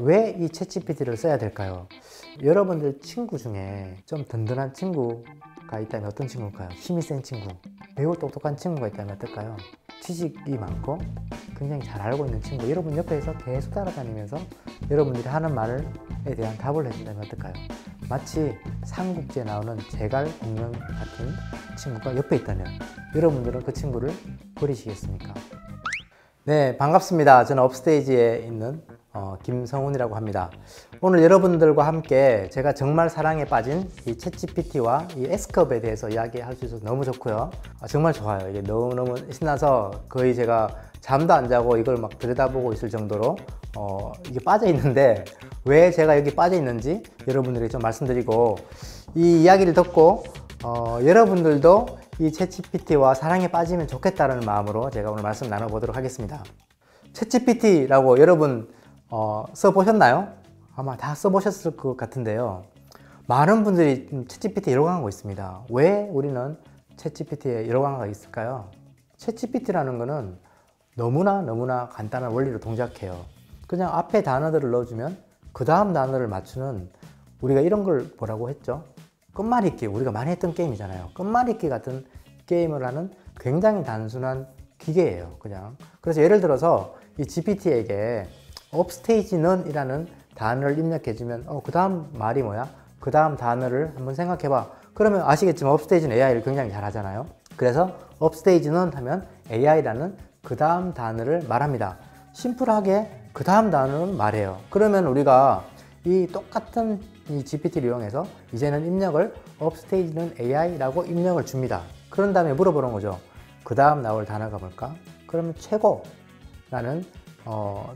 왜 이 챗GPT를 써야 될까요? 여러분들 친구 중에 좀 든든한 친구가 있다면 어떤 친구일까요? 힘이 센 친구, 매우 똑똑한 친구가 있다면 어떨까요? 지식이 많고 굉장히 잘 알고 있는 친구, 여러분 옆에서 계속 따라다니면서 여러분들이 하는 말에 대한 답을 해준다면 어떨까요? 마치 삼국지에 나오는 제갈공명 같은 친구가 옆에 있다면 여러분들은 그 친구를 버리시겠습니까? 네, 반갑습니다. 저는 업스테이지에 있는 김성훈이라고 합니다. 오늘 여러분들과 함께 제가 정말 사랑에 빠진 이 챗GPT와 이 S컵에 대해서 이야기할 수 있어서 너무 좋고요. 정말 좋아요. 이게 너무너무 신나서 거의 제가 잠도 안 자고 이걸 막 들여다보고 있을 정도로 이게 빠져 있는데, 왜 제가 여기 빠져 있는지 여러분들에게 좀 말씀드리고, 이 이야기를 듣고 여러분들도 이 챗GPT와 사랑에 빠지면 좋겠다는 마음으로 제가 오늘 말씀 나눠보도록 하겠습니다. 챗GPT라고 여러분 써보셨나요? 아마 다 써보셨을 것 같은데요. 많은 분들이 챗GPT에 열광하고 있습니다. 왜 우리는 챗GPT에 열광하고 있을까요? 챗GPT라는 거는 너무나 간단한 원리로 동작해요. 그냥 앞에 단어들을 넣어주면 그 다음 단어를 맞추는, 우리가 이런 걸 뭐라고 했죠? 끝말잇기, 우리가 많이 했던 게임이잖아요. 끝말잇기 같은 게임을 하는 굉장히 단순한 기계예요, 그냥. 그래서 예를 들어서 이 GPT에게 업스테이지 넌이라는 단어를 입력해주면 그 다음 말이 뭐야? 그 다음 단어를 한번 생각해봐. 그러면 아시겠지만 업스테이지는 AI를 굉장히 잘 하잖아요. 그래서 업스테이지 넌 하면 AI라는 그 다음 단어를 말합니다. 심플하게 그 다음 단어는 말해요. 그러면 우리가 이 똑같은 이 GPT를 이용해서 이제는 입력을 업스테이지는 AI라고 입력을 줍니다. 그런 다음에 물어보는 거죠. 그 다음 나올 단어가 뭘까? 그러면 최고라는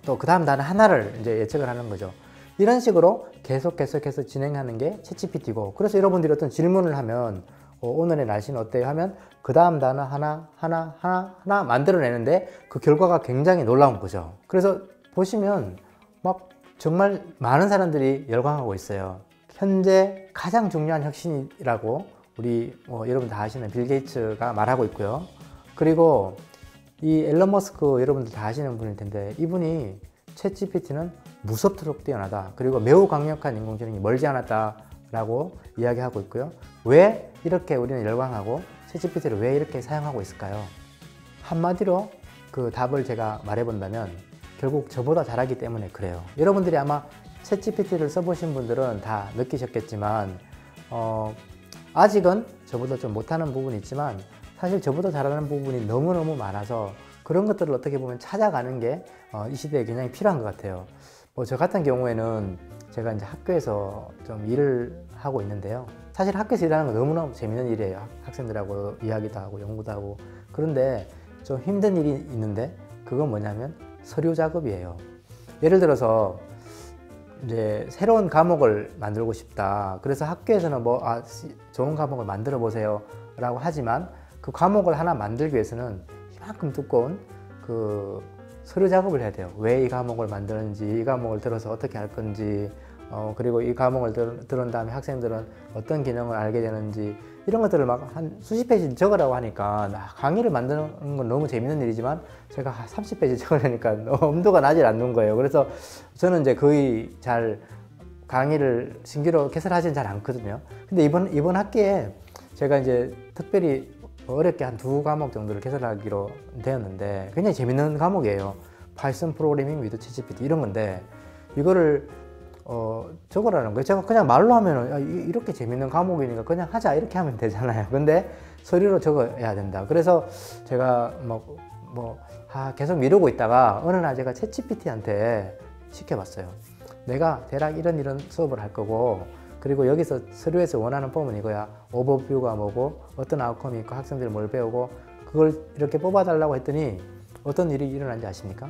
또 그 다음 단어 하나를 이제 예측을 하는 거죠. 이런 식으로 계속해서 진행하는 게 챗GPT고, 그래서 여러분들이 어떤 질문을 하면 오늘의 날씨는 어때요? 하면 그 다음 단어 하나 만들어내는데 그 결과가 굉장히 놀라운 거죠. 그래서 보시면 막 정말 많은 사람들이 열광하고 있어요. 현재 가장 중요한 혁신이라고 우리 여러분 다 아시는 빌 게이츠가 말하고 있고요. 그리고 이 앨런 머스크 여러분들 다 아시는 분일 텐데, 이분이 챗GPT는 무섭도록 뛰어나다, 그리고 매우 강력한 인공지능이 멀지 않았다라고 이야기하고 있고요. 왜 이렇게 우리는 열광하고 챗GPT를 왜 이렇게 사용하고 있을까요? 한마디로 그 답을 제가 말해본다면 결국 저보다 잘하기 때문에 그래요. 여러분들이 아마 챗GPT를 써보신 분들은 다 느끼셨겠지만 아직은 저보다 좀 못하는 부분이 있지만 사실 저보다 잘하는 부분이 너무너무 많아서 그런 것들을 어떻게 보면 찾아가는 게 이 시대에 굉장히 필요한 것 같아요. 저 같은 경우에는 제가 이제 학교에서 좀 일을 하고 있는데요. 사실 학교에서 일하는 건 너무너무 재밌는 일이에요. 학생들하고 이야기도 하고 연구도 하고. 그런데 좀 힘든 일이 있는데 그건 뭐냐면 서류 작업이에요. 예를 들어서 이제 새로운 과목을 만들고 싶다. 그래서 학교에서는 좋은 과목을 만들어 보세요 라고 하지만, 그 과목을 하나 만들기 위해서는 이만큼 두꺼운 그 서류 작업을 해야 돼요. 왜 이 과목을 만드는지, 이 과목을 들어서 어떻게 할 건지, 그리고 이 과목을 들은 다음에 학생들은 어떤 기능을 알게 되는지, 이런 것들을 막 한 수십 페이지 적으라고 하니까 강의를 만드는 건 너무 재밌는 일이지만 제가 30페이지 적으려니까 엄두가 나질 않는 거예요. 그래서 저는 이제 거의 잘 강의를 신규로 개설하지는 잘 않거든요. 근데 이번 학기에 제가 이제 특별히 어렵게 한 2과목 정도를 개설하기로 되었는데 굉장히 재밌는 과목이에요. 파이썬 프로그래밍 위드 챗GPT 이런 건데, 이거를 적으라는 거예요. 제가 그냥 말로 하면 이렇게 재밌는 과목이니까 그냥 하자 이렇게 하면 되잖아요. 근데 서류로 적어야 된다. 그래서 제가 계속 미루고 있다가 어느 날 제가 챗GPT한테 시켜봤어요. 내가 대략 이런 수업을 할 거고, 그리고 여기서 서류에서 원하는 폼은 이거야. 오버뷰가 뭐고 어떤 아웃컴이 있고 학생들이 뭘 배우고, 그걸 이렇게 뽑아달라고 했더니 어떤 일이 일어난지 아십니까?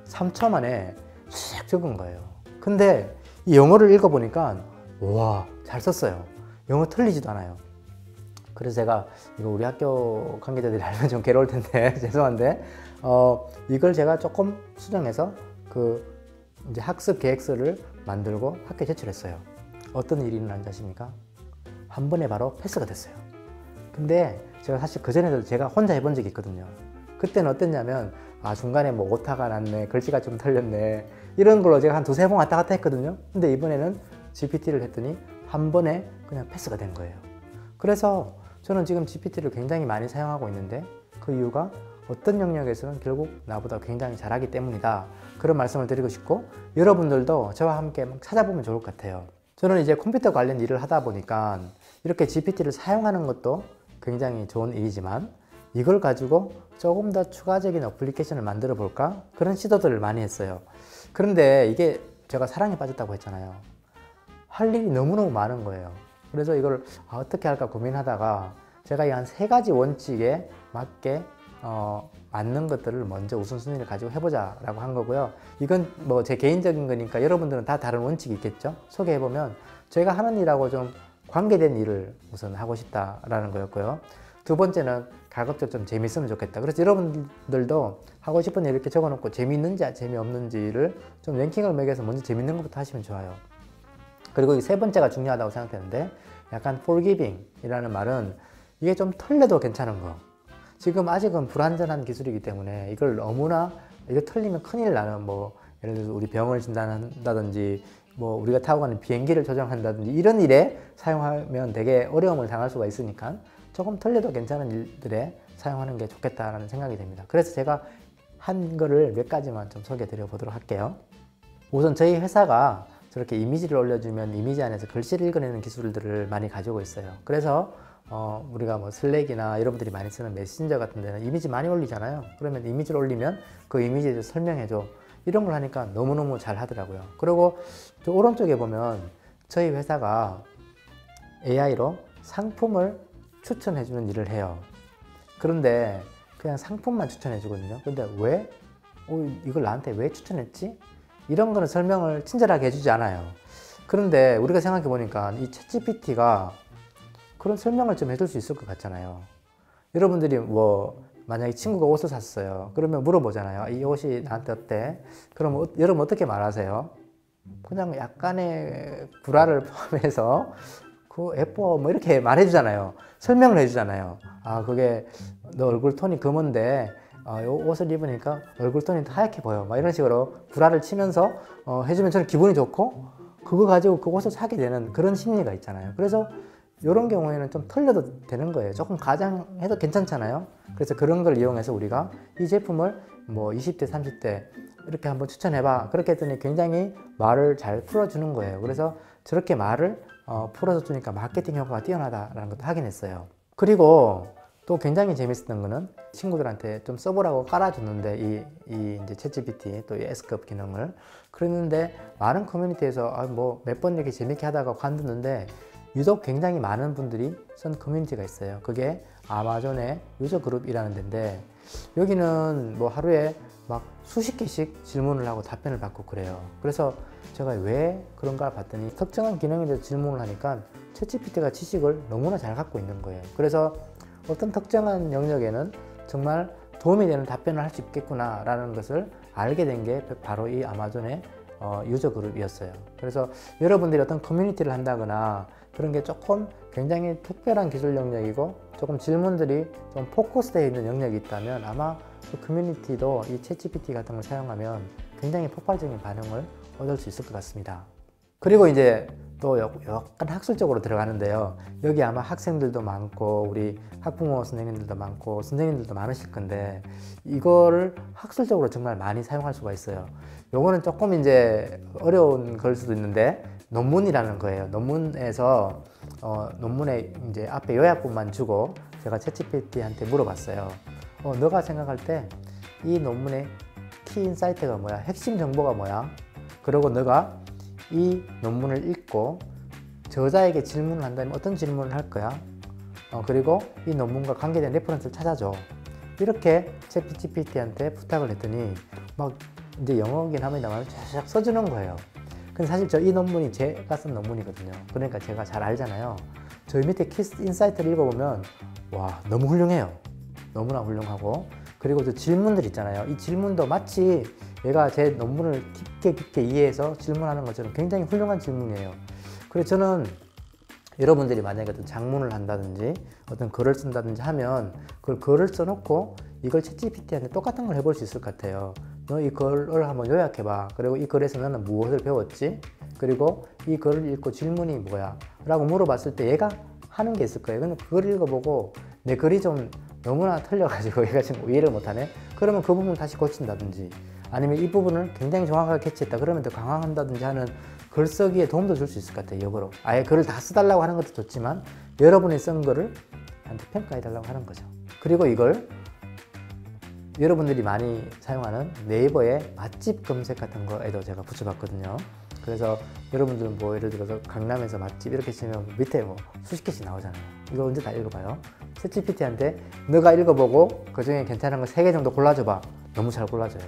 3초 만에 싹 적은 거예요. 근데 이 영어를 읽어보니까 와, 잘 썼어요. 영어 틀리지도 않아요. 그래서 제가 이거 우리 학교 관계자들이 알면 좀 괴로울 텐데 죄송한데 이걸 제가 조금 수정해서 이제 학습 계획서를 만들고 학교에 제출했어요. 어떤 일이 일어난지 아십니까? 한 번에 바로 패스가 됐어요. 근데 제가 사실 그전에도 제가 혼자 해본 적이 있거든요. 그때는 어땠냐면 중간에 오타가 났네, 글씨가 좀 틀렸네, 이런 걸로 제가 한 두세 번 왔다 갔다 했거든요. 근데 이번에는 GPT를 했더니 한 번에 그냥 패스가 된 거예요. 그래서 저는 지금 GPT를 굉장히 많이 사용하고 있는데 그 이유가 어떤 영역에서는 결국 나보다 굉장히 잘하기 때문이다. 그런 말씀을 드리고 싶고, 여러분들도 저와 함께 찾아보면 좋을 것 같아요. 저는 이제 컴퓨터 관련 일을 하다 보니까 이렇게 GPT를 사용하는 것도 굉장히 좋은 일이지만, 이걸 가지고 조금 더 추가적인 어플리케이션을 만들어 볼까? 그런 시도들을 많이 했어요. 그런데 이게 제가 사랑에 빠졌다고 했잖아요. 할 일이 너무너무 많은 거예요. 그래서 이걸 어떻게 할까 고민하다가 제가 이 한 3가지 원칙에 맞게 맞는 것들을 먼저 우선순위를 가지고 해보자 라고 한 거고요. 이건 뭐 제 개인적인 거니까 여러분들은 다 다른 원칙이 있겠죠. 소개해보면, 제가 하는 일하고 좀 관계된 일을 우선 하고 싶다라는 거였고요. 두 번째는 가급적 좀 재밌으면 좋겠다. 그래서 여러분들도 하고 싶은 일 이렇게 적어놓고 재미있는지 재미없는지를 좀 랭킹을 매겨서 먼저 재밌는 것부터 하시면 좋아요. 그리고 이 세 번째가 중요하다고 생각되는데, 약간 forgiving 이라는 말은 이게 좀 털려도 괜찮은 거. 지금 아직은 불완전한 기술이기 때문에 이걸 너무나, 이거 털리면 큰일 나는, 뭐 예를 들어서 우리 병을 진단한다든지 뭐 우리가 타고 가는 비행기를 조정한다든지 이런 일에 사용하면 되게 어려움을 당할 수가 있으니까 조금 털려도 괜찮은 일들에 사용하는 게 좋겠다라는 생각이 됩니다. 그래서 제가 한 거를 몇 가지만 좀 소개해 드려 보도록 할게요. 우선 저희 회사가 저렇게 이미지를 올려주면 이미지 안에서 글씨를 읽어내는 기술들을 많이 가지고 있어요. 그래서 우리가 뭐 슬랙이나 여러분들이 많이 쓰는 메신저 같은 데는 이미지 많이 올리잖아요. 그러면 이미지를 올리면 그 이미지에 대해서 설명해줘. 이런 걸 하니까 너무너무 잘 하더라고요. 그리고 저 오른쪽에 보면 저희 회사가 AI로 상품을 추천해주는 일을 해요. 그런데 그냥 상품만 추천해주거든요. 근데 왜? 이걸 나한테 왜 추천했지? 이런 거는 설명을 친절하게 해주지 않아요. 그런데 우리가 생각해 보니까 이 챗GPT가 그런 설명을 좀 해줄 수 있을 것 같잖아요. 여러분들이 뭐 만약에 친구가 옷을 샀어요. 그러면 물어보잖아요. 이 옷이 나한테 어때? 그럼 여러분 어떻게 말하세요? 그냥 약간의 불화를 포함해서 그 예뻐 뭐 이렇게 말해주잖아요. 설명을 해주잖아요. 그게 너 얼굴 톤이 검은데 이 옷을 입으니까 얼굴 톤이 하얗게 보여. 막 이런 식으로 불화를 치면서 해주면 저는 기분이 좋고, 그거 가지고 그 옷을 사게 되는 그런 심리가 있잖아요. 그래서 이런 경우에는 좀 털려도 되는 거예요. 조금 과장해도 괜찮잖아요. 그래서 그런 걸 이용해서 우리가 이 제품을 뭐 20대, 30대 이렇게 한번 추천해봐. 그렇게 했더니 굉장히 말을 잘 풀어주는 거예요. 그래서 저렇게 말을 풀어서 주니까 마케팅 효과가 뛰어나다라는 것도 확인했어요. 그리고 또 굉장히 재밌었던 거는 친구들한테 좀 써보라고 깔아줬는데 이 이제 챗GPT 또 이 S급 기능을 그랬는데, 많은 커뮤니티에서 뭐 몇 번 이렇게 재밌게 하다가 관뒀는데 유독 굉장히 많은 분들이 쓴 커뮤니티가 있어요. 그게 아마존의 유저 그룹이라는 데인데, 여기는 뭐 하루에 막 수십 개씩 질문을 하고 답변을 받고 그래요. 그래서 제가 왜 그런가 봤더니 특정한 기능에 대해서 질문을 하니까 챗GPT가 지식을 너무나 잘 갖고 있는 거예요. 그래서 어떤 특정한 영역에는 정말 도움이 되는 답변을 할 수 있겠구나 라는 것을 알게 된 게 바로 이 아마존의 유저 그룹이었어요. 그래서 여러분들이 어떤 커뮤니티를 한다거나 그런 게 조금 굉장히 특별한 기술 영역이고 조금 질문들이 좀 포커스되어 있는 영역이 있다면 아마 그 커뮤니티도 이 챗GPT 같은 걸 사용하면 굉장히 폭발적인 반응을 얻을 수 있을 것 같습니다. 그리고 이제 또 약간 학술적으로 들어가는데요. 여기 아마 학생들도 많고 우리 학부모 선생님들도 많고 선생님들도 많으실 건데, 이거를 학술적으로 정말 많이 사용할 수가 있어요. 요거는 조금 이제 어려운 걸 수도 있는데, 논문이라는 거예요. 논문에서 논문에 이제 앞에 요약본만 주고 제가 챗GPT한테 물어봤어요. 너가 생각할 때 이 논문의 키 인사이트가 뭐야? 핵심 정보가 뭐야? 그리고 너가 이 논문을 읽고 저자에게 질문을 한다면 어떤 질문을 할 거야? 그리고 이 논문과 관계된 레퍼런스를 찾아줘. 이렇게 챗GPT한테 부탁을 했더니 막 이제 영어긴 합니다만 쫙 써주는 거예요. 근데 사실 이 논문이 제가 쓴 논문이거든요. 그러니까 제가 잘 알잖아요. 저희 밑에 키 인사이트를 읽어보면 와, 너무 훌륭해요. 너무나 훌륭하고, 그리고 저 질문들 있잖아요. 이 질문도 마치 얘가 제 논문을 깊게 이해해서 질문하는 것처럼 굉장히 훌륭한 질문이에요. 그래서 저는 여러분들이 만약에 어떤 장문을 한다든지 어떤 글을 쓴다든지 하면 그걸 글을 써놓고 이걸 챗GPT한테 똑같은 걸 해볼 수 있을 것 같아요. 너 이 글을 한번 요약해봐. 그리고 이 글에서 너는 무엇을 배웠지? 그리고 이 글을 읽고 질문이 뭐야? 라고 물어봤을 때 얘가 하는 게 있을 거예요. 근데 그걸 읽어보고 내 글이 좀 너무나 틀려가지고 얘가 지금 이해를 못하네? 그러면 그 부분 다시 고친다든지, 아니면 이 부분을 굉장히 정확하게 캐치했다. 그러면 더 강화한다든지 하는 글쓰기에 도움도 줄 수 있을 것 같아요. 역으로. 아예 글을 다 써달라고 하는 것도 좋지만 여러분이 쓴 글을 한테 평가해달라고 하는 거죠. 그리고 이걸 여러분들이 많이 사용하는 네이버의 맛집 검색 같은 거에도 제가 붙여봤거든요. 그래서 여러분들은 뭐 예를 들어서 강남에서 맛집 이렇게 치면 밑에 뭐 수십 개씩 나오잖아요. 이거 언제 다 읽어봐요? 챗GPT한테 너가 읽어보고 그 중에 괜찮은 거 3개 정도 골라줘봐. 너무 잘 골라줘요.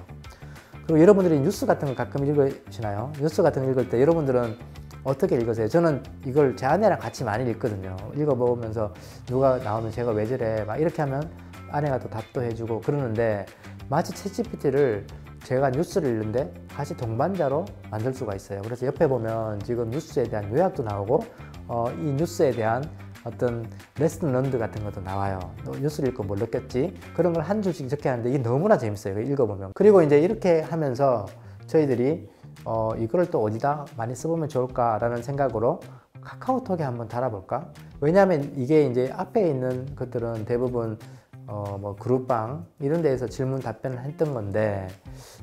그리고 여러분들이 뉴스 같은 거 가끔 읽으시나요? 뉴스 같은 거 읽을 때 여러분들은 어떻게 읽으세요? 저는 이걸 제 아내랑 같이 많이 읽거든요. 읽어보면서 누가 나오면 제가 왜 저래 막 이렇게 하면 아내가 또 답도 해주고 그러는데, 마치 챗GPT를 제가 뉴스를 읽는데 같이 동반자로 만들 수가 있어요. 그래서 옆에 보면 지금 뉴스에 대한 요약도 나오고 이 뉴스에 대한 어떤 레슨 런드 같은 것도 나와요. 뉴스를 읽고 뭘 느꼈지? 그런 걸 한 줄씩 적게 하는데 이게 너무나 재밌어요. 읽어보면. 그리고 이제 이렇게 하면서 저희들이 이거를 또 어디다 많이 써보면 좋을까라는 생각으로 카카오톡에 한번 달아볼까? 왜냐하면 이게 이제 앞에 있는 것들은 대부분 뭐 그룹방 이런 데에서 질문 답변을 했던 건데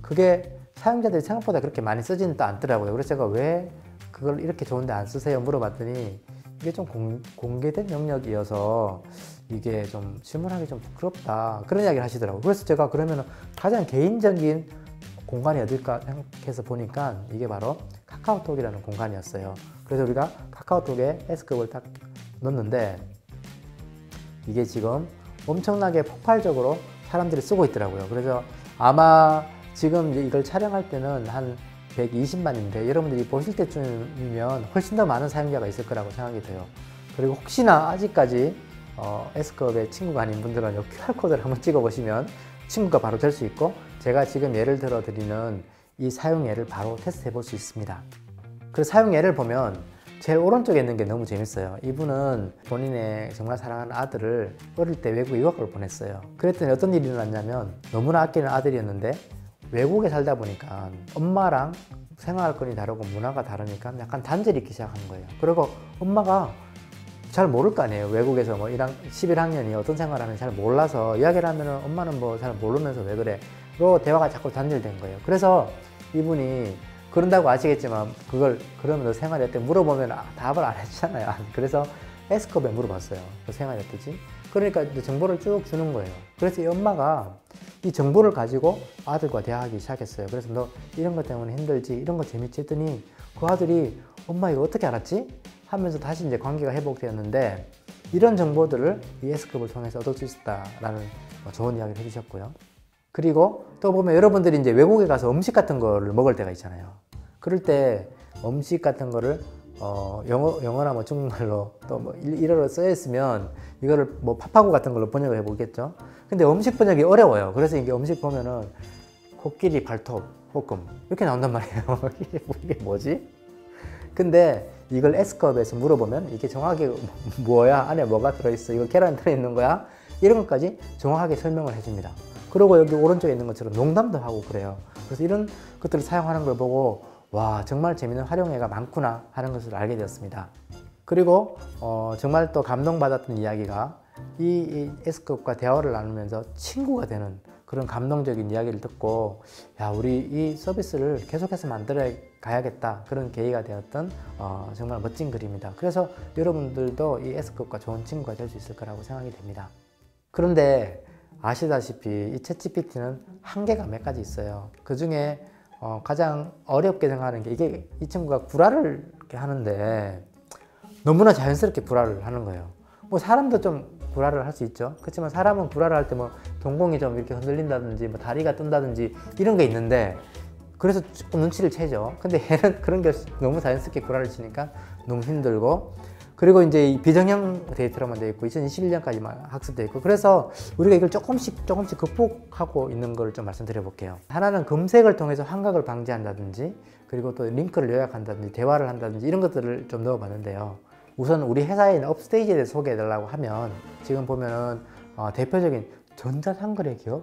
그게 사용자들이 생각보다 그렇게 많이 쓰지는 또 않더라고요. 그래서 제가 왜 그걸 이렇게 좋은데 안 쓰세요? 물어봤더니 이게 좀 공개된 영역이어서 이게 좀 질문하기 좀 부끄럽다 그런 이야기를 하시더라고요. 그래서 제가 그러면 가장 개인적인 공간이 어딜까 생각해서 보니까 이게 바로 카카오톡이라는 공간이었어요. 그래서 우리가 카카오톡에 S급을 딱 넣었는데 이게 지금 엄청나게 폭발적으로 사람들이 쓰고 있더라고요. 그래서 아마 지금 이걸 촬영할 때는 한 120만인데 여러분들이 보실 때쯤이면 훨씬 더 많은 사용자가 있을 거라고 생각이 돼요. 그리고 혹시나 아직까지 S급의 친구가 아닌 분들은 이 QR코드를 한번 찍어 보시면 친구가 바로 될 수 있고, 제가 지금 예를 들어 드리는 이 사용 예를 바로 테스트 해볼 수 있습니다. 그 사용 예를 보면 제일 오른쪽에 있는 게 너무 재밌어요. 이분은 본인의 정말 사랑하는 아들을 어릴 때 외국 유학을 보냈어요. 그랬더니 어떤 일이 일어났냐면 너무나 아끼는 아들이었는데 외국에 살다 보니까 엄마랑 생활권이 다르고 문화가 다르니까 약간 단절이 있기 시작하는 거예요. 그리고 엄마가 잘 모를 거 아니에요. 외국에서 뭐 11학년이 어떤 생활을 하는지 잘 몰라서 이야기를 하면 엄마는 뭐 잘 모르면서 왜 그래? 로 대화가 자꾸 단절된 거예요. 그래서 이분이 그런다고 아시겠지만 그걸 그러면 너 생활이 어때? 물어보면 답을 안 해주잖아요. 그래서 S컵에 물어봤어요. 너 생활이 어떠지? 그러니까 이제 정보를 쭉 주는 거예요. 그래서 이 엄마가 이 정보를 가지고 아들과 대화하기 시작했어요. 그래서 너 이런 것 때문에 힘들지? 이런 거 재밌지? 했더니 그 아들이 엄마 이거 어떻게 알았지? 하면서 다시 이제 관계가 회복되었는데, 이런 정보들을 이 S컵을 통해서 얻을 수 있었다라는 좋은 이야기를 해주셨고요. 그리고 또 보면 여러분들이 이제 외국에 가서 음식 같은 거를 먹을 때가 있잖아요. 그럴 때 음식 같은 거를 영어나 뭐 중국말로 또 뭐 일어로 쓰여 있으면 이거를 뭐 파파고 같은 걸로 번역을 해보겠죠. 근데 음식 번역이 어려워요. 그래서 이게 음식 보면은 코끼리 발톱 볶음 이렇게 나온단 말이에요. 이게 뭐지? 근데 이걸 S컵에서 물어보면 이게 정확하게 뭐야? 안에 뭐가 들어있어? 이거 계란 들어있는 거야? 이런 것까지 정확하게 설명을 해줍니다. 그리고 여기 오른쪽에 있는 것처럼 농담도 하고 그래요. 그래서 이런 것들을 사용하는 걸 보고 와, 정말 재밌는 활용해가 많구나 하는 것을 알게 되었습니다. 그리고 정말 또 감동받았던 이야기가 이 S컵과 대화를 나누면서 친구가 되는 그런 감동적인 이야기를 듣고, 야, 우리 이 서비스를 계속해서 만들어 가야겠다, 그런 계기가 되었던 정말 멋진 글입니다. 그래서 여러분들도 이 S컵과 좋은 친구가 될 수 있을 거라고 생각이 됩니다. 그런데 아시다시피 이 챗GPT는 한계가 몇 가지 있어요. 그 중에 가장 어렵게 생각하는 게 이게 이 친구가 구라를 이렇게 하는데 너무나 자연스럽게 구라를 하는 거예요. 뭐 사람도 좀 구라를 할 수 있죠. 그렇지만 사람은 구라를 할 때 뭐 동공이 좀 이렇게 흔들린다든지 뭐 다리가 뜬다든지 이런 게 있는데, 그래서 조금 눈치를 채죠. 근데 얘는 그런 게 너무 자연스럽게 구라를 치니까 너무 힘들고, 그리고 이제 이 비정형 데이터로만 되어 있고 2021년까지만 학습되어 있고, 그래서 우리가 이걸 조금씩 극복하고 있는 걸 좀 말씀드려 볼게요. 하나는 검색을 통해서 환각을 방지한다든지, 그리고 또 링크를 요약한다든지 대화를 한다든지 이런 것들을 좀 넣어 봤는데요. 우선 우리 회사에 있는 업스테이지에 대해서 소개해 달라고 하면 지금 보면은 대표적인 전자상거래 기업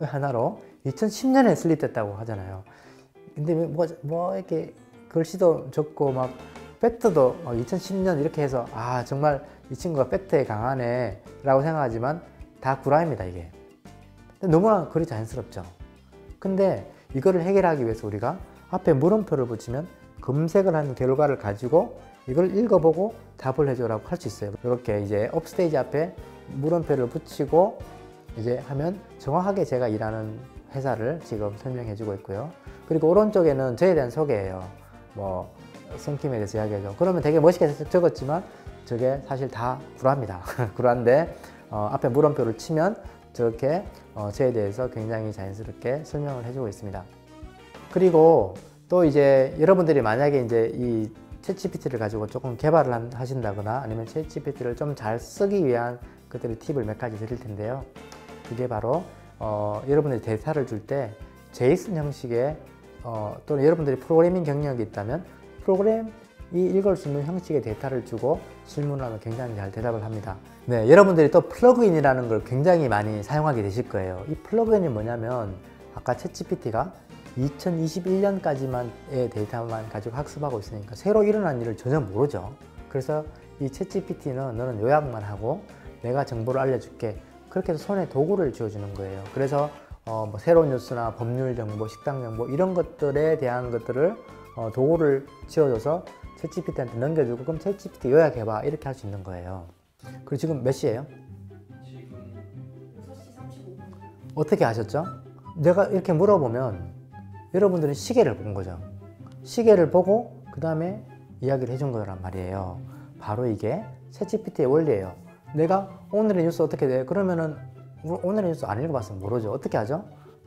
하나로 2010년에 설립됐다고 하잖아요. 근데 뭐 이렇게 글씨도 적고 막 팩트도 2010년 이렇게 해서 아 정말 이 친구가 팩트에 강하네 라고 생각하지만 다 구라입니다 이게. 너무나 글이 자연스럽죠. 근데 이거를 해결하기 위해서 우리가 앞에 물음표를 붙이면 검색을 한 결과를 가지고 이걸 읽어보고 답을 해줘라고 할 수 있어요. 이렇게 이제 업스테이지 앞에 물음표를 붙이고 이제 하면 정확하게 제가 일하는 회사를 지금 설명해 주고 있고요. 그리고 오른쪽에는 저에 대한 소개예요. 뭐 성킴에 대해서 이야기하죠. 그러면 되게 멋있게 적었지만 저게 사실 다 구라입니다. 구라인데 앞에 물음표를 치면 저렇게 저에 대해서 굉장히 자연스럽게 설명을 해주고 있습니다. 그리고 또 이제 여러분들이 만약에 이제 이 챗GPT를 가지고 조금 개발을 하신다거나 아니면 챗GPT를 좀 잘 쓰기 위한 그들의 팁을 몇 가지 드릴 텐데요. 그게 바로 여러분들이 데이터를 줄 때 제이슨 형식의 또는 여러분들이 프로그래밍 경력이 있다면 프로그램이 읽을 수 있는 형식의 데이터를 주고 질문을 하면 굉장히 잘 대답을 합니다. 네, 여러분들이 또 플러그인이라는 걸 굉장히 많이 사용하게 되실 거예요. 이 플러그인이 뭐냐면 아까 챗GPT가 2021년까지만의 데이터만 가지고 학습하고 있으니까 새로 일어난 일을 전혀 모르죠. 그래서 이 챗GPT는 너는 요약만 하고 내가 정보를 알려줄게. 그렇게 해서 손에 도구를 쥐어주는 거예요. 그래서 뭐 새로운 뉴스나 법률 정보, 식당 정보 이런 것들에 대한 것들을 도구를 쥐어줘서 챗GPT한테 넘겨주고 그럼 챗GPT 요약해봐 이렇게 할 수 있는 거예요. 그리고 지금 몇 시예요? 지금 6시 35분. 어떻게 아셨죠? 내가 이렇게 물어보면 여러분들은 시계를 본 거죠. 시계를 보고 그 다음에 이야기를 해준 거란 말이에요. 바로 이게 챗GPT의 원리예요. 내가 오늘의 뉴스 어떻게 돼? 그러면은 오늘의 뉴스 안 읽어봤으면 모르죠. 어떻게 하죠?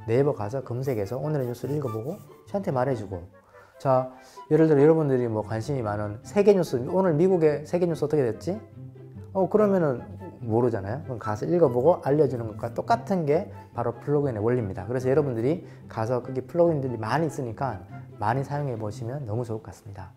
네이버 가서 검색해서 오늘의 뉴스를 읽어보고 저한테 말해주고. 자, 예를 들어 여러분들이 뭐 관심이 많은 세계 뉴스, 오늘 미국의 세계 뉴스 어떻게 됐지? 그러면은 모르잖아요. 그럼 가서 읽어보고 알려주는 것과 똑같은 게 바로 플러그인의 원리입니다. 그래서 여러분들이 가서 거기 플러그인들이 많이 있으니까 많이 사용해 보시면 너무 좋을 것 같습니다.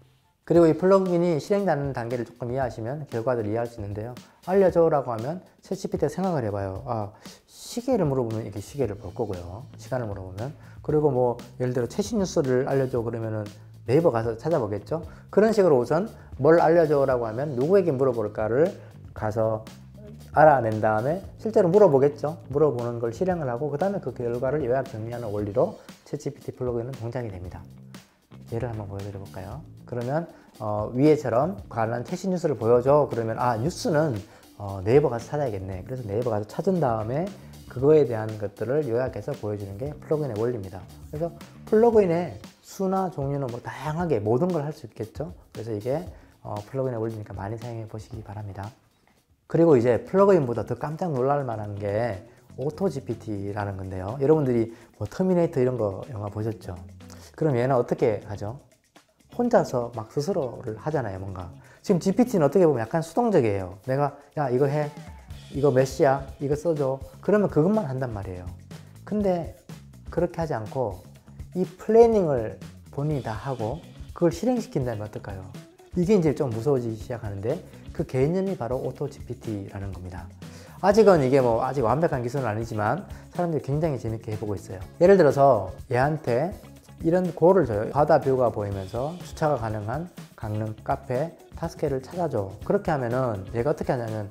그리고 이 플러그인이 실행되는 단계를 조금 이해하시면 결과들을 이해할 수 있는데요. 알려줘라고 하면 챗GPT가 생각을 해봐요. 아, 시계를 물어보면 이게 시계를 볼 거고요. 시간을 물어보면. 그리고 뭐 예를 들어 최신 뉴스를 알려줘 그러면은 네이버 가서 찾아보겠죠. 그런 식으로 우선 뭘 알려줘라고 하면 누구에게 물어볼까를 가서 알아낸 다음에 실제로 물어보겠죠. 물어보는 걸 실행을 하고 그 다음에 그 결과를 요약 정리하는 원리로 챗GPT 플러그인은 동작이 됩니다. 예를 한번 보여드려 볼까요? 그러면 위에처럼 관한 최신 뉴스를 보여줘. 그러면 아 뉴스는 네이버 가서 찾아야겠네. 그래서 네이버 가서 찾은 다음에 그거에 대한 것들을 요약해서 보여주는 게 플러그인의 원리입니다. 그래서 플러그인의 수나 종류는 뭐 다양하게 모든 걸 할 수 있겠죠. 그래서 이게 플러그인의 원리니까 많이 사용해 보시기 바랍니다. 그리고 이제 플러그인보다 더 깜짝 놀랄 만한 게 오토GPT라는 건데요. 여러분들이 뭐 터미네이터 이런 거 영화 보셨죠? 그럼 얘는 어떻게 하죠? 혼자서 막 스스로를 하잖아요, 뭔가. 지금 GPT는 어떻게 보면 약간 수동적이에요. 내가, 야, 이거 해. 이거 몇 시야? 이거 써줘. 그러면 그것만 한단 말이에요. 근데 그렇게 하지 않고 이 플래닝을 본인이 다 하고 그걸 실행시킨다면 어떨까요? 이게 이제 좀 무서워지기 시작하는데 그 개념이 바로 오토GPT라는 겁니다. 아직은 이게 뭐 아직 완벽한 기술은 아니지만 사람들이 굉장히 재밌게 해보고 있어요. 예를 들어서 얘한테 이런 고를 줘요. 바다 뷰가 보이면서 주차가 가능한 강릉 카페 5개를 찾아줘. 그렇게 하면은 얘가 어떻게 하냐면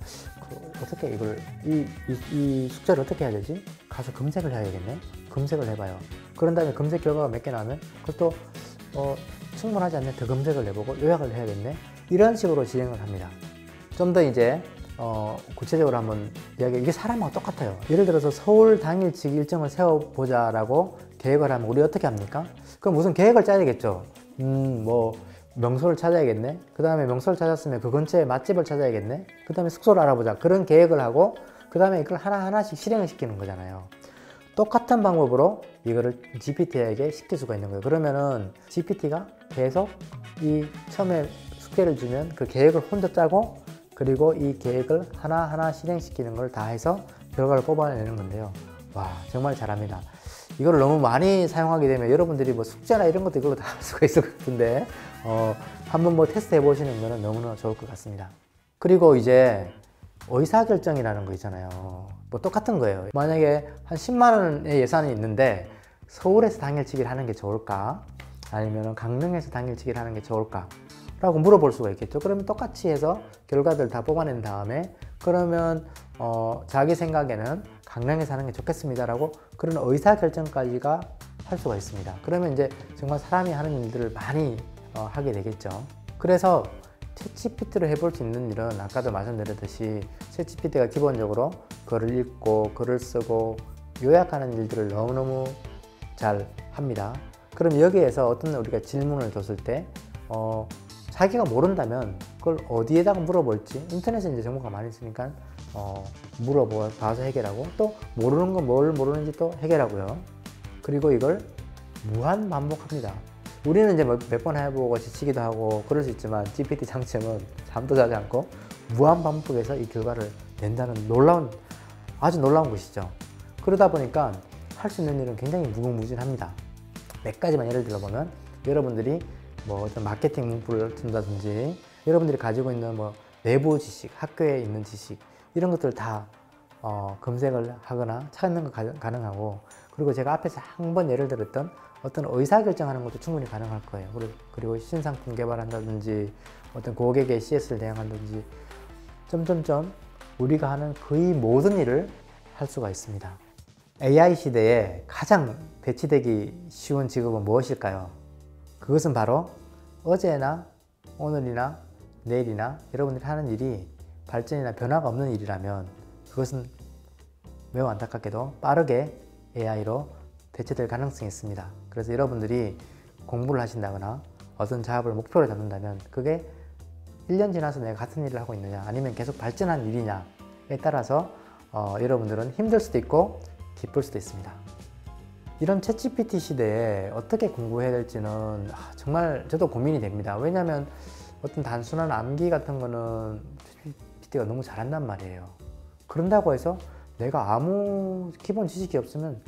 어떻게 이걸 이 숙제를 어떻게 해야 되지? 가서 검색을 해야겠네. 검색을 해봐요. 그런 다음에 검색 결과가 몇 개 나오면 그것도 충분하지 않네. 더 검색을 해보고 요약을 해야겠네. 이런 식으로 진행을 합니다. 좀 더 이제 구체적으로 한번 이게 사람하고 똑같아요. 예를 들어서 서울 당일치기 일정을 세워보자라고 계획을 하면 우리 어떻게 합니까? 그럼 무슨 계획을 짜야 되겠죠. 뭐 명소를 찾아야겠네. 그 다음에 명소를 찾았으면 그 근처에 맛집을 찾아야겠네. 그 다음에 숙소를 알아보자. 그런 계획을 하고 그 다음에 이걸 하나하나씩 실행을 시키는 거잖아요. 똑같은 방법으로 이거를 GPT에게 시킬 수가 있는 거예요. 그러면은 GPT가 계속 이 처음에 숙제를 주면 그 계획을 혼자 짜고 그리고 이 계획을 하나하나 실행시키는 걸 다 해서 결과를 뽑아내는 건데요. 와, 정말 잘합니다. 이걸 너무 많이 사용하게 되면 여러분들이 뭐 숙제나 이런 것도 이걸로 다 할 수가 있을 것 같은데 한번 뭐 테스트 해보시는 거는 너무나 좋을 것 같습니다. 그리고 이제 의사결정이라는 거 있잖아요. 뭐 똑같은 거예요. 만약에 한 10만 원의 예산이 있는데 서울에서 당일치기를 하는 게 좋을까? 아니면 강릉에서 당일치기를 하는 게 좋을까? 라고 물어볼 수가 있겠죠. 그러면 똑같이 해서 결과들 다 뽑아낸 다음에 그러면 자기 생각에는 강릉에서 하는 게 좋겠습니다라고 그런 의사결정까지가 할 수가 있습니다. 그러면 이제 정말 사람이 하는 일들을 많이 하게 되겠죠. 그래서 챗GPT를 해볼 수 있는 일은 아까도 말씀드렸듯이 챗GPT가 기본적으로 글을 읽고 글을 쓰고 요약하는 일들을 너무너무 잘 합니다. 그럼 여기에서 어떤 우리가 질문을 줬을 때 자기가 모른다면 그걸 어디에다가 물어볼지 인터넷에 이제 정보가 많이 있으니까 물어봐서 해결하고 또 모르는 건 뭘 모르는지 또 해결하고요. 그리고 이걸 무한 반복합니다. 우리는 이제 몇 번 해보고 지치기도 하고 그럴 수 있지만 GPT 장점은 잠도 자지 않고 무한 반복해서 이 결과를 낸다는 아주 놀라운 것이죠. 그러다 보니까 할 수 있는 일은 굉장히 무궁무진합니다. 몇 가지만 예를 들어보면 여러분들이 뭐 어떤 마케팅 문구를 쓴다든지 여러분들이 가지고 있는 뭐 내부 지식, 학교에 있는 지식 이런 것들을 다 검색을 하거나 찾는 거 가능하고 그리고 제가 앞에서 한 번 예를 들었던 어떤 의사결정하는 것도 충분히 가능할 거예요. 그리고 신상품 개발한다든지 어떤 고객의 CS를 대응한다든지 점점점 우리가 하는 거의 모든 일을 할 수가 있습니다. AI 시대에 가장 대치되기 쉬운 직업은 무엇일까요? 그것은 바로 어제나 오늘이나 내일이나 여러분들이 하는 일이 발전이나 변화가 없는 일이라면 그것은 매우 안타깝게도 빠르게 AI로 대체될 가능성이 있습니다. 그래서 여러분들이 공부를 하신다거나 어떤 작업을 목표로 잡는다면 그게 1년 지나서 내가 같은 일을 하고 있느냐 아니면 계속 발전한 일이냐에 따라서 여러분들은 힘들 수도 있고 기쁠 수도 있습니다. 이런 챗GPT 시대에 어떻게 공부해야 될지는 정말 저도 고민이 됩니다. 왜냐하면 어떤 단순한 암기 같은 거는 챗GPT가 너무 잘한단 말이에요. 그런다고 해서 내가 아무 기본 지식이 없으면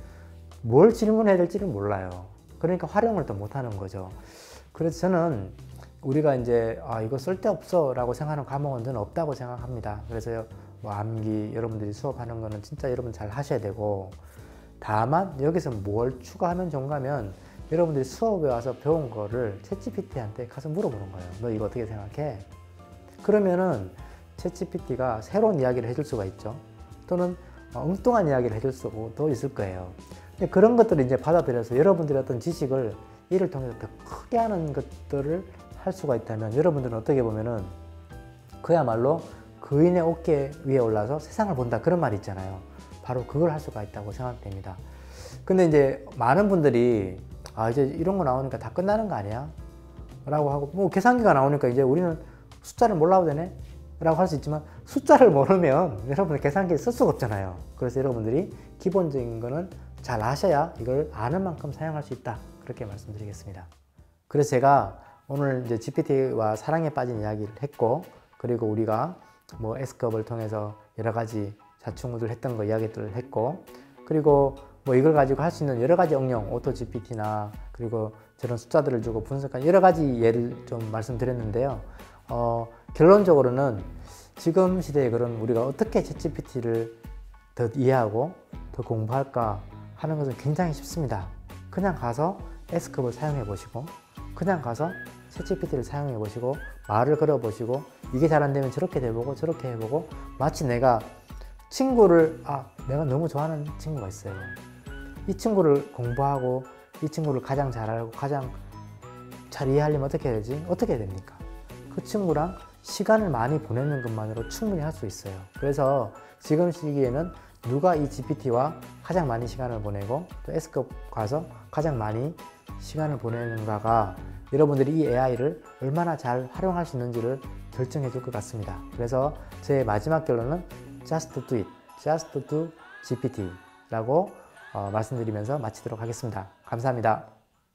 뭘 질문해야 될지를 몰라요. 그러니까 활용을 또 못하는 거죠. 그래서 저는 우리가 이제 이거 쓸데없어 라고 생각하는 과목은 저는 없다고 생각합니다. 그래서 뭐 암기 여러분들이 수업하는 거는 진짜 여러분 잘 하셔야 되고 다만 여기서 뭘 추가하면 좋은가 하면 여러분들이 수업에 와서 배운 거를 챗GPT한테 가서 물어보는 거예요. 너 이거 어떻게 생각해? 그러면은 챗GPT가 새로운 이야기를 해줄 수가 있죠. 또는 엉뚱한 이야기를 해줄 수도 있을 거예요. 근데 그런 것들을 이제 받아들여서 여러분들이 어떤 지식을 이를 통해서 더 크게 하는 것들을 할 수가 있다면 여러분들은 어떻게 보면은 그야말로 거인의 어깨 위에 올라서 세상을 본다 그런 말이 있잖아요. 바로 그걸 할 수가 있다고 생각됩니다. 근데 이제 많은 분들이 이제 이런 거 나오니까 다 끝나는 거 아니야? 라고 하고 뭐 계산기가 나오니까 이제 우리는 숫자를 몰라도 되네? 라고 할 수 있지만 숫자를 모르면 여러분들 계산기를 쓸 수가 없잖아요. 그래서 여러분들이 기본적인 거는 잘 아셔야 이걸 아는 만큼 사용할 수 있다. 그렇게 말씀드리겠습니다. 그래서 제가 오늘 이제 GPT와 사랑에 빠진 이야기를 했고 그리고 우리가 뭐 S컵을 통해서 여러 가지 자충우들 했던 거 이야기들을 했고 그리고 뭐 이걸 가지고 할 수 있는 여러 가지 응용 오토 GPT나 그리고 저런 숫자들을 주고 분석한 여러 가지 예를 좀 말씀드렸는데요. 결론적으로는 지금 시대에 그런 우리가 어떻게 챗GPT를 더 이해하고 더 공부할까 하는 것은 굉장히 쉽습니다. 그냥 가서 S컵을 사용해 보시고 그냥 가서 챗GPT를 사용해 보시고 말을 걸어 보시고 이게 잘 안 되면 저렇게 해보고 저렇게 해보고 마치 내가 친구를 내가 너무 좋아하는 친구가 있어요. 이 친구를 공부하고 이 친구를 가장 잘 알고 가장 잘 이해하려면 어떻게 해야 되지? 어떻게 해야 됩니까? 그 친구랑 시간을 많이 보내는 것만으로 충분히 할 수 있어요. 그래서 지금 시기에는 누가 이 GPT와 가장 많이 시간을 보내고 또 S컵 가서 가장 많이 시간을 보내는가가 여러분들이 이 AI를 얼마나 잘 활용할 수 있는지를 결정해 줄 것 같습니다. 그래서 제 마지막 결론은 Just do it, just do GPT 라고 말씀드리면서 마치도록 하겠습니다. 감사합니다.